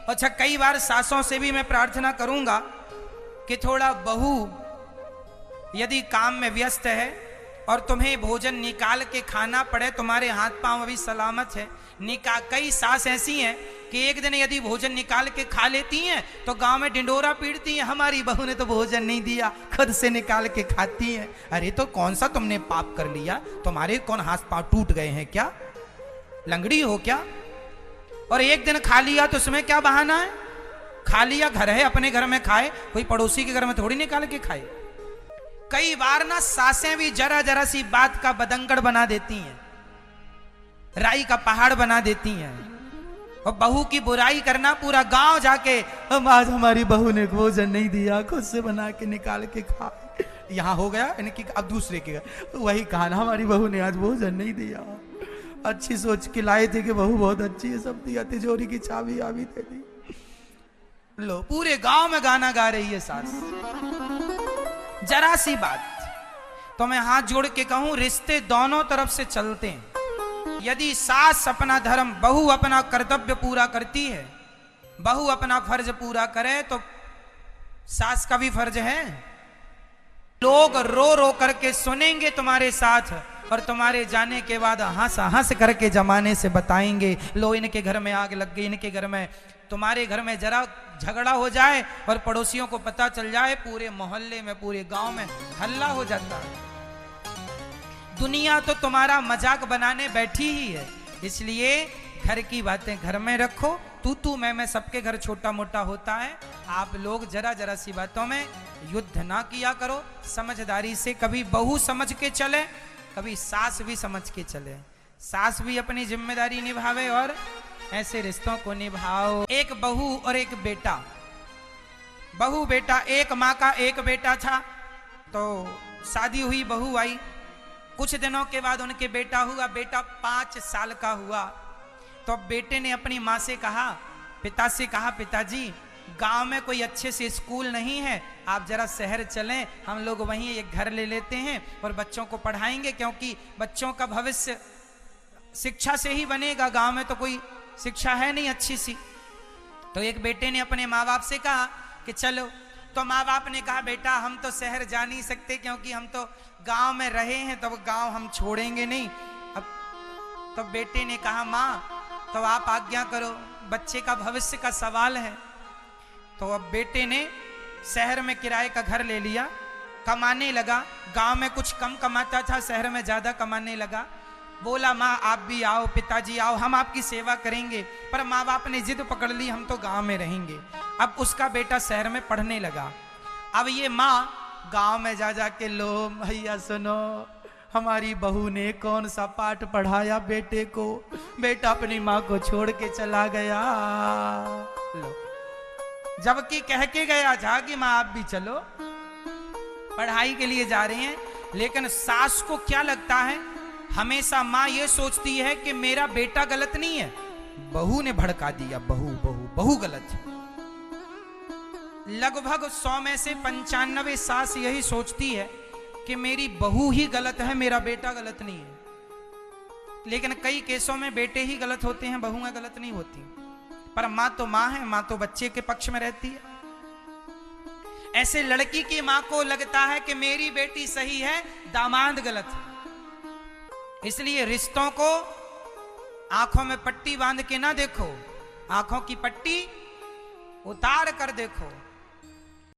अच्छा, कई बार सासों से भी मैं प्रार्थना करूंगा कि थोड़ा बहू यदि काम में व्यस्त है और तुम्हें भोजन निकाल के खाना पड़े, तुम्हारे हाथ पांव अभी सलामत है, कई सास ऐसी हैं कि एक दिन यदि भोजन निकाल के खा लेती हैं तो गांव में ढिंडोरा पीटती हैं, हमारी बहू ने तो भोजन नहीं दिया, खुद से निकाल के खाती हैं। अरे तो कौन सा तुमने पाप कर लिया? तुम्हारे कौन हाथ पांव टूट गए हैं क्या? लंगड़ी हो क्या? और एक दिन खा लिया तो उसमें क्या बहाना है? खा लिया, घर है, अपने घर में खाए, कोई पड़ोसी के घर में थोड़ी निकाल के खाए। कई बार ना सासें भी जरा जरा सी बात का बदंगड़ बना देती हैं, राई का पहाड़ बना देती हैं, और बहू की बुराई करना, पूरा गांव जाके हम आज हमारी बहू ने भोजन नहीं दिया, खुद से बना के निकाल के खा। यहाँ हो गया इनकी, अब दूसरे के घर वही कहाना, हमारी बहू ने आज भोजन नहीं दिया, अच्छी सोच के लाए थे कि बहू बहुत अच्छी है, सब दिया, तिजोरी की चाबी आबी दे दी। लो, पूरे गांव में गाना गा रही है सास। जरा सी बात तो मैं हाथ जोड़ के कहूं, रिश्ते दोनों तरफ से चलते हैं। यदि सास अपना धर्म, बहू अपना कर्तव्य पूरा करती है, बहू अपना फर्ज पूरा करे, तो सास का भी फर्ज है। लोग रो रो करके सुनेंगे तुम्हारे साथ, और तुम्हारे जाने के बाद हंस हंस करके जमाने से बताएंगे, लो इनके घर में आग लग गई, इनके घर में। तुम्हारे घर में जरा झगड़ा हो जाए और पड़ोसियों को पता चल जाए, पूरे मोहल्ले में, पूरे गांव में हल्ला हो जाता है। दुनिया तो तुम्हारा मजाक बनाने बैठी ही है, इसलिए घर की बातें घर में रखो। तू मैं सबके घर छोटा मोटा होता है। आप लोग जरा जरा सी बातों में युद्ध ना किया करो, समझदारी से, कभी बहू समझ के चले, कभी सास भी समझ के चले। सास भी अपनी जिम्मेदारी निभावे और ऐसे रिश्तों को निभाओ। एक बहू और एक बेटा, बहू बेटा, एक माँ का एक बेटा था। तो शादी हुई, बहू आई, कुछ दिनों के बाद उनके बेटा हुआ। बेटा 5 साल का हुआ तो बेटे ने अपनी माँ से कहा, पिता से कहा, पिताजी गांव में कोई अच्छे से स्कूल नहीं है, आप जरा शहर चलें, हम लोग वहीं एक घर ले लेते हैं और बच्चों को पढ़ाएंगे, क्योंकि बच्चों का भविष्य शिक्षा से ही बनेगा, गांव में तो कोई शिक्षा है नहीं अच्छी सी। तो एक बेटे ने अपने माँ बाप से कहा कि चलो। तो माँ बाप ने कहा, बेटा हम तो शहर जा नहीं सकते, क्योंकि हम तो गांव में रहे हैं, तो गांव हम छोड़ेंगे नहीं। अब तो बेटे ने कहा, माँ तो आप आज्ञा करो, बच्चे का भविष्य का सवाल है। तो अब बेटे ने शहर में किराए का घर ले लिया, कमाने लगा। गांव में कुछ कम कमाता था, शहर में ज्यादा कमाने लगा। बोला, माँ आप भी आओ, पिताजी आओ, हम आपकी सेवा करेंगे। पर माँ बाप ने जिद पकड़ ली, हम तो गांव में रहेंगे। अब उसका बेटा शहर में पढ़ने लगा। अब ये माँ गांव में जा जा के, लो भैया सुनो, हमारी बहू ने कौन सा पाठ पढ़ाया बेटे को, बेटा अपनी माँ को छोड़ के चला गया। लो, जबकि कह के गया था कि माँ आप भी चलो, पढ़ाई के लिए जा रहे हैं। लेकिन सास को क्या लगता है, हमेशा माँ ये सोचती है कि मेरा बेटा गलत नहीं है, बहू ने भड़का दिया, बहू बहू बहू गलत। लगभग 100 में से 95 सास यही सोचती है कि मेरी बहू ही गलत है, मेरा बेटा गलत नहीं है। लेकिन कई केसों में बेटे ही गलत होते हैं, बहुएं गलत नहीं होती। पर माँ तो माँ है, माँ तो बच्चे के पक्ष में रहती है। ऐसे लड़की की माँ को लगता है कि मेरी बेटी सही है, दामाद गलत है। इसलिए रिश्तों को आंखों में पट्टी बांध के ना देखो, आंखों की पट्टी उतार कर देखो।